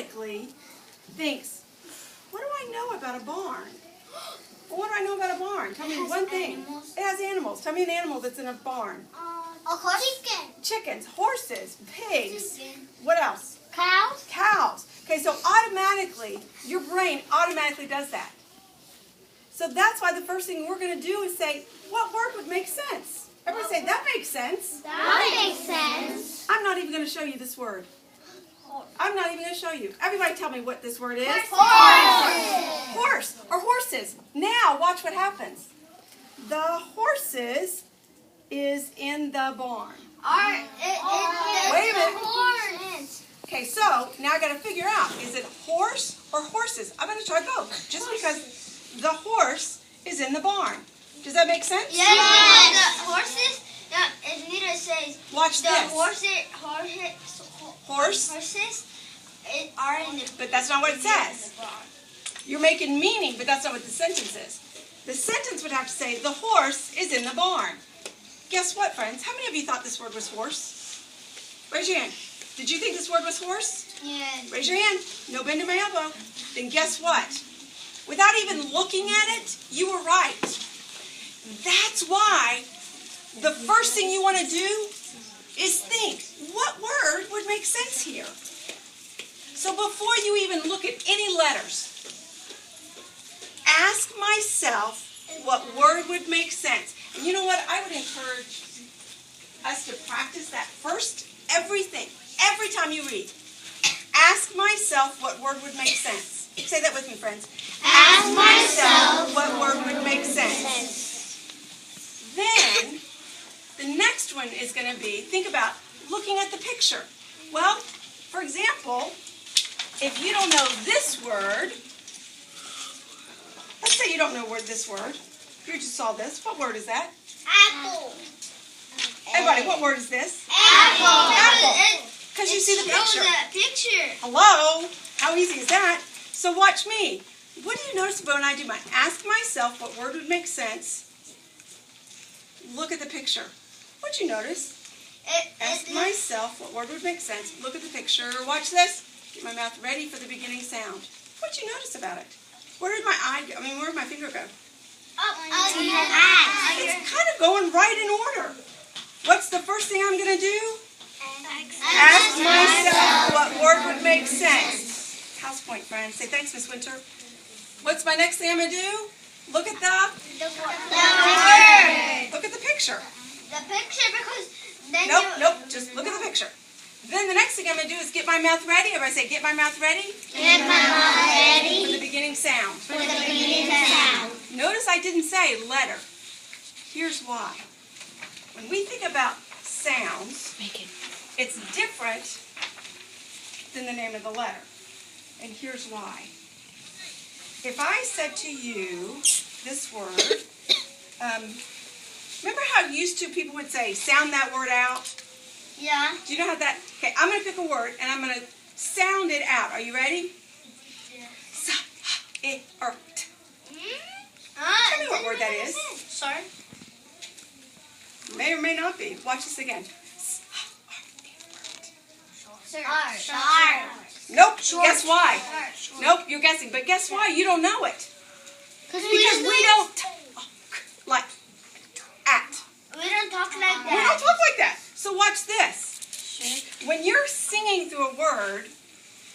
automatically thinks, what do I know about a barn? Well, what do I know about a barn? Tell me one thing. Animals. It has animals. Tell me an animal that's in a barn. A horse. Chicken. Chickens, horses, pigs. Chicken. What else? Cows. Cows. Okay, so automatically, your brain automatically does that. So that's why the first thing we're going to do is say, what word would make sense? Everybody say, that makes sense. That makes sense. I'm not even going to show you this word. I'm not even going to show you. Everybody tell me what this word is. Horse. Horse or horses. Now watch what happens. The horses is in the barn. Wait a minute. Okay, so now I got to figure out, is it horse or horses? I'm going to try both. Just because the horse is in the barn. Does that make sense? Yeah, the horses, as Nita says, Watch the this. horses are in the But that's not what it says. You're making meaning, but that's not what the sentence is. The sentence would have to say, the horse is in the barn. Guess what, friends? How many of you thought this word was horse? Raise your hand. Did you think this word was horse? Yeah. Raise your hand. No bend to my elbow. Then guess what? Without even looking at it, you were right. That's why the first thing you want to do is think, what word would make sense here? So before you even look at any letters, ask myself what word would make sense. And you know what? I would encourage us to practice that first, every time you read. Ask myself what word would make sense. Say that with me, friends. Ask myself what word would make sense. Then, the next one is going to be, think about looking at the picture. Well, for example, if you don't know this word, let's say you don't know this word. You just saw this. What word is that? Apple. Everybody, what word is this? Apple. Apple. Because you see the picture. Hello? How easy is that? So watch me. What do you notice when I do my ask myself what word would make sense? Look at the picture. What'd you notice? Ask myself what word would make sense. Look at the picture. Watch this. Get my mouth ready for the beginning sound. What'd you notice about it? Where did my eye go? Where did my finger go? It's kind of going right in order. What's the first thing I'm going to do? Ask myself what word would make sense. House point, friends. Say thanks, Miss Winter. What's my next thing I'm going to do? Look at the word. Look at the picture. The picture, because then Nope. Just look at the picture. Then the next thing I'm going to do is get my mouth ready. Everybody say, get my mouth ready. Get my mouth ready. For the beginning sound. For the beginning sound. Notice I didn't say letter. Here's why. When we think about sounds, it's different than the name of the letter. And here's why. If I said to you this word, remember how used to people would say, sound that word out? Yeah. Do you know how that? Okay, I'm going to pick a word and I'm going to sound it out. Are you ready? Yeah. Sa, it, or, t. Tell me what word that is. Sorry. May or may not be. Watch this again. Nope. Guess why? Nope, you're guessing. But guess why? You don't know it. Because we don't like at. We don't talk like We don't that. talk like that. So watch this. When you're singing through a word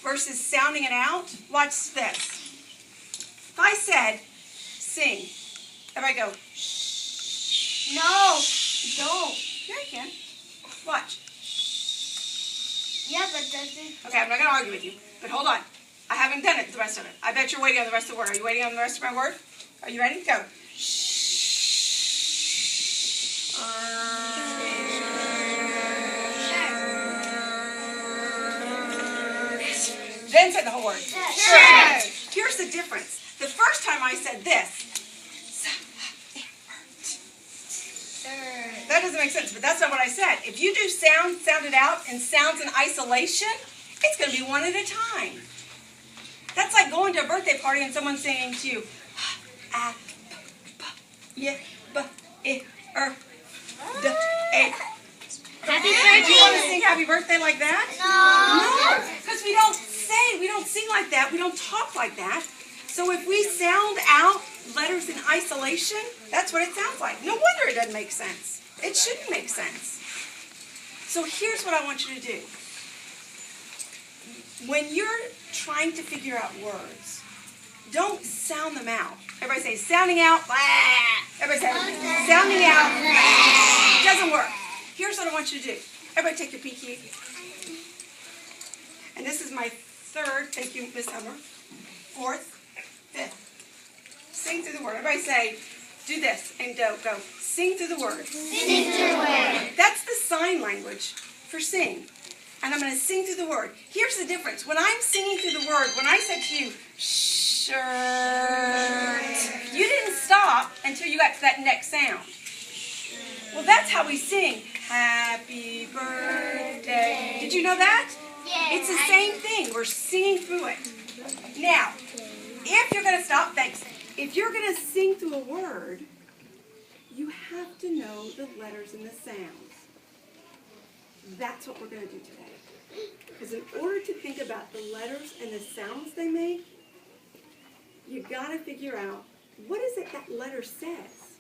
versus sounding it out, watch this. If I said, sing, everybody go, No, don't. yeah, I can. Watch. Yeah, but doesn't. Okay, I'm not going to argue with you, but hold on. I haven't done it, the rest of it. I bet you're waiting on the rest of the word. Are you waiting on the rest of my word? Are you ready? Go. Then say the whole word. Sure. Here's the difference. The first time I said this, that doesn't make sense, but that's not what I said. If you do sound it out, and sounds in isolation, it's going to be one at a time. That's like going to a birthday party and someone saying to you, ah, yeah, but, d, a. Happy Do you want to sing happy birthday like that? No. No, because we don't don't talk like that. So if we sound out letters in isolation, that's what it sounds like. No wonder it doesn't make sense. It shouldn't make sense. So here's what I want you to do. When you're trying to figure out words, don't sound them out. Everybody say, sounding out, blah. Everybody say, sounding out, blah. It doesn't work. Here's what I want you to do. Everybody take your PQ. And this is my third, thank you, Miss Hummer, fourth, fifth. Sing through the word. Everybody say, do this, and go. Sing through the word. Sing through the word. That's the sign language for sing. And I'm going to sing through the word. Here's the difference. When I'm singing through the word, when I said to you, shirt, you didn't stop until you got to that next sound. Well, that's how we sing. Happy birthday. Did you know that? Yeah. It's the same thing. We're singing through it. Now, if you're going to stop, thanks. If you're going to sing through a word, you have to know the letters and the sounds. That's what we're going to do today. Because in order to think about the letters and the sounds they make, you got to figure out what is it that letter says.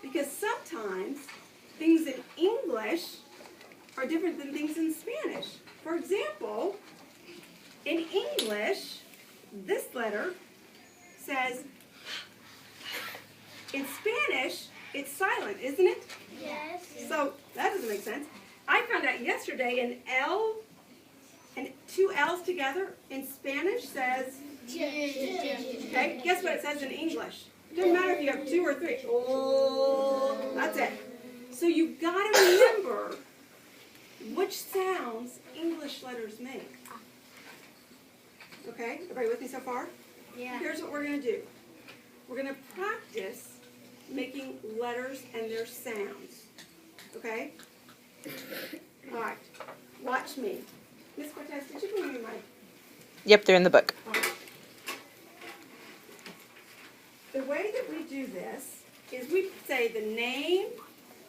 Because sometimes things in English are different than things in Spanish. For example, in English, this letter says, in Spanish, it's silent, isn't it? Yes. So that doesn't make sense. I found out yesterday an L and two L's together in Spanish says, okay, guess what it says in English? It doesn't matter if you have two or three. Oh, that's it. So you've got to remember which sounds English letters make. Okay, everybody with me so far? Yeah. Here's what we're going to do. We're going to practice making letters and their sounds. Okay? All right. Watch me. Miss Cortez, did you bring me my... Yep, they're in the book. All right. The way that we do this is we say the name.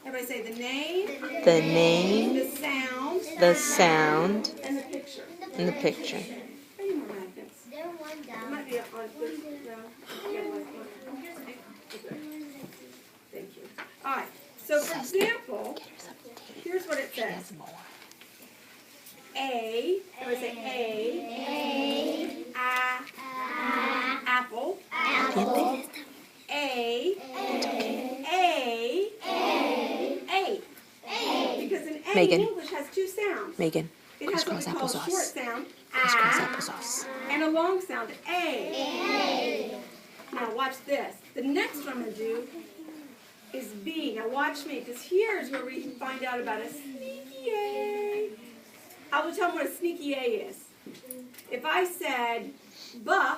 Everybody say the name. The name, The sound. the sound, And the picture. and the picture. Any more magnets? There one It down. might be on this. No. Yeah, one. Okay. Thank you. All right. So, for example, here's what it says. A. Everybody say A. Apple. A. Because an A Megan. in English has two sounds. Megan, It has what we call a short sound, and a long sound, A. Now watch this. The next one I'm going to do is B. Now watch me, because here's where we can find out about a sneaky A. I will tell them what a sneaky A is. If I said buh,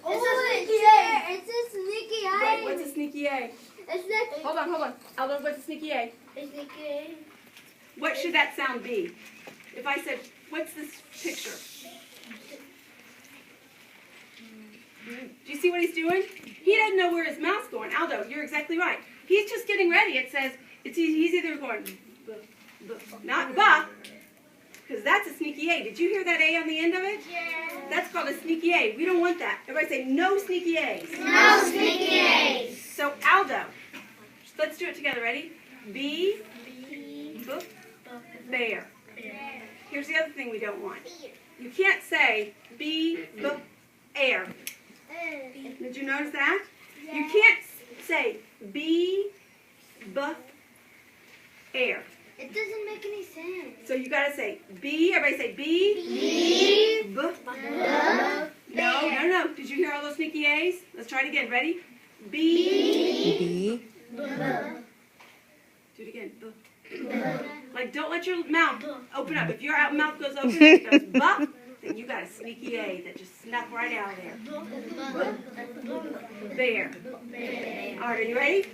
It's a sneaky right, eye. what's a sneaky A? It's like Hold on. Aldo, what's a sneaky A? a sneaky eye. What should that sound be? If I said, what's this picture? Do you see what he's doing? He doesn't know where his mouth's going. Aldo, you're exactly right. He's just getting ready. It says, he's either going, not buh, because that's a sneaky A. Did you hear that A on the end of it? Yeah. That's called a sneaky A. We don't want that. Everybody say, no sneaky A's. No sneaky A's. So, Aldo, let's do it together. Ready? B, bear. Here's the other thing we don't want. You can't say B, air. Did you notice that? You can't say B, air. It doesn't make any sense. So you gotta say B. Everybody say B, No. Did you hear all those sneaky A's? Let's try it again. Ready? B. B, Do it again. Like, don't let your mouth open up. If your mouth goes open and it goes buh, then you got a sneaky A that just snuck right out of there. Bear. All right, are you ready?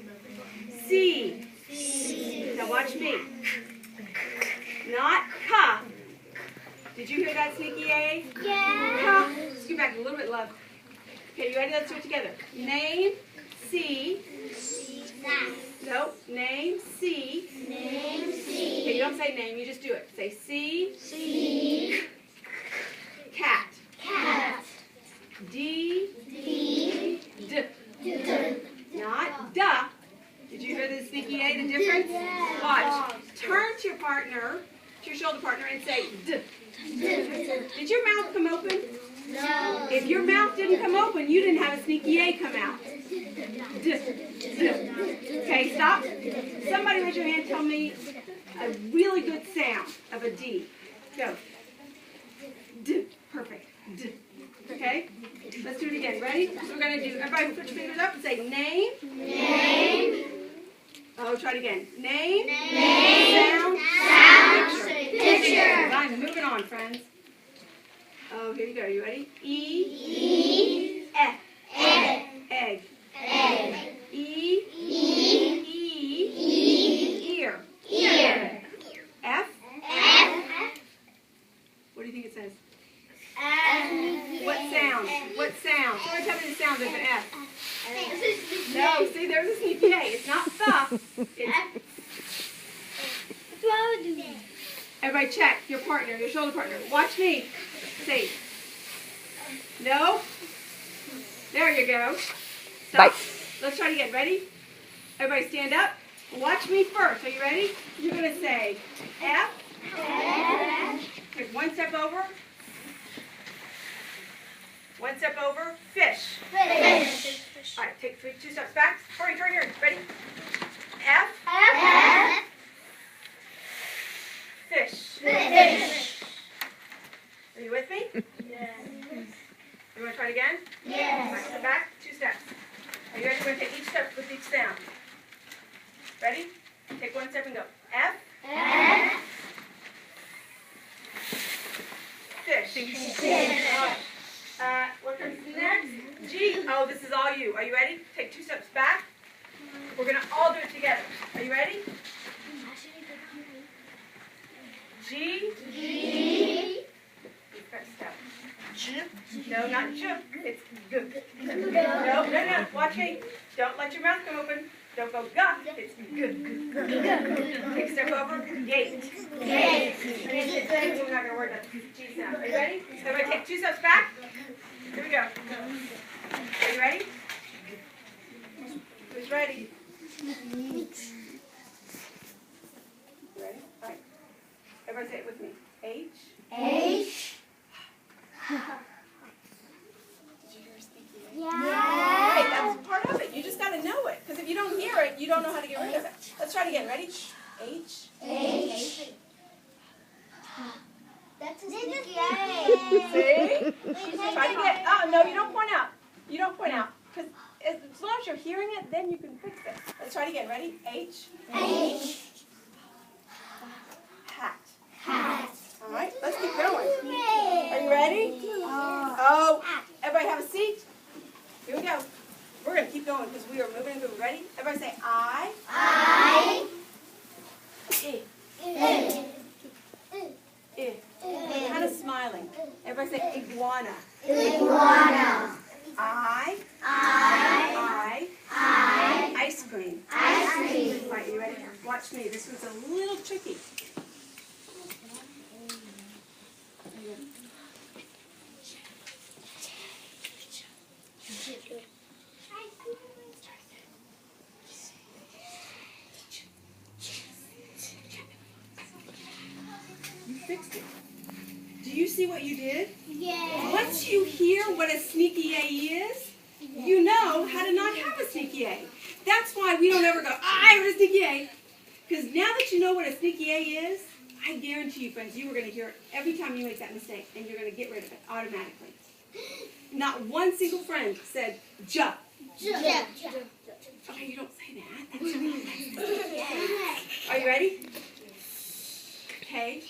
C. Now watch me. Not ka. Did you hear that sneaky A? Yeah. Ka. Let's go back a little bit, love. Okay, you ready? Let's do it together. Name, C. Nope. Name, C. Okay, you don't say name, you just do it. Say C. Cat. and say D. Did your mouth come open? No. If your mouth didn't come open, you didn't have a sneaky A come out. D. D. Okay, stop. Somebody raise your hand, tell me a really good sound of a D. Go. D. Perfect. D. Okay? Let's do it again. Ready? So we're going to do, everybody put your fingers up and say name. Name. Oh, try it again. Name. Name. Sound. Sound. Picture. Picture. I'm moving on, friends. Oh, here you go. You ready? E. F. Egg. Egg. Egg. E. E. Ear. Ear. F. F. What do you think it says? F. What sound? What sound? Somebody tell me the sound of an F. F. No, see, there's a sneaky A. It's not the. It's everybody check your partner, your shoulder partner. Watch me. Say. No. There you go. Stop. Bite. Let's try it again. Ready? Everybody stand up. Watch me first. Are you ready? You're going to say F. Take one step over. One step over. Fish. All right, take 2 steps back. Hurry, turn here. Ready? F. Fish. Are you with me? You want to try it again? All right, step back. 2 steps. Are you ready? We're going to take each step with each sound. Ready? Take 1 step and go. F. Fish. All right. What comes next? G. Oh, this is all you. Are you ready? Take 2 steps back. We're going to all do it together. Are you ready? G. You've got to step. No, not J. It's G. No. Watch me. Don't let your mouth come open. Don't go G. It's G. Take a step over. Gate. We're not going to word that G sound. Are you ready? Everybody take 2 steps back. Here we go. Are you ready? Who's ready? Ready? All right. Everybody say it with me. H. Right, that's part of it. You just got to know it. Because if you don't hear it, you don't know how to get rid of it. Let's try it again. Ready? H. That's a sneaky See? Try to get. Oh, no, you don't point out. You don't point out. Because as long as you're hearing it, then you can fix it. Let's try it again. Ready? H. Hat. All right, let's keep going. Are you ready? Oh, everybody have a seat. Here we go. We're going to keep going because we are moving and moving. Ready? Everybody say I. Kind of smiling. Everybody say iguana. I. Ice cream. All right, you ready? Watch me. This one's a little tricky. You fixed it. Do you see what you did? Yeah. Once you hear what a sneaky A is, you know how to not have a sneaky A. That's why we don't ever go, I have a sneaky A. Because now that you know what a sneaky A is, I guarantee you, friends, you are going to hear it every time you make that mistake, and you're going to get rid of it automatically. Not one single friend said, ja. Okay, you don't say that. That's Are you ready? K.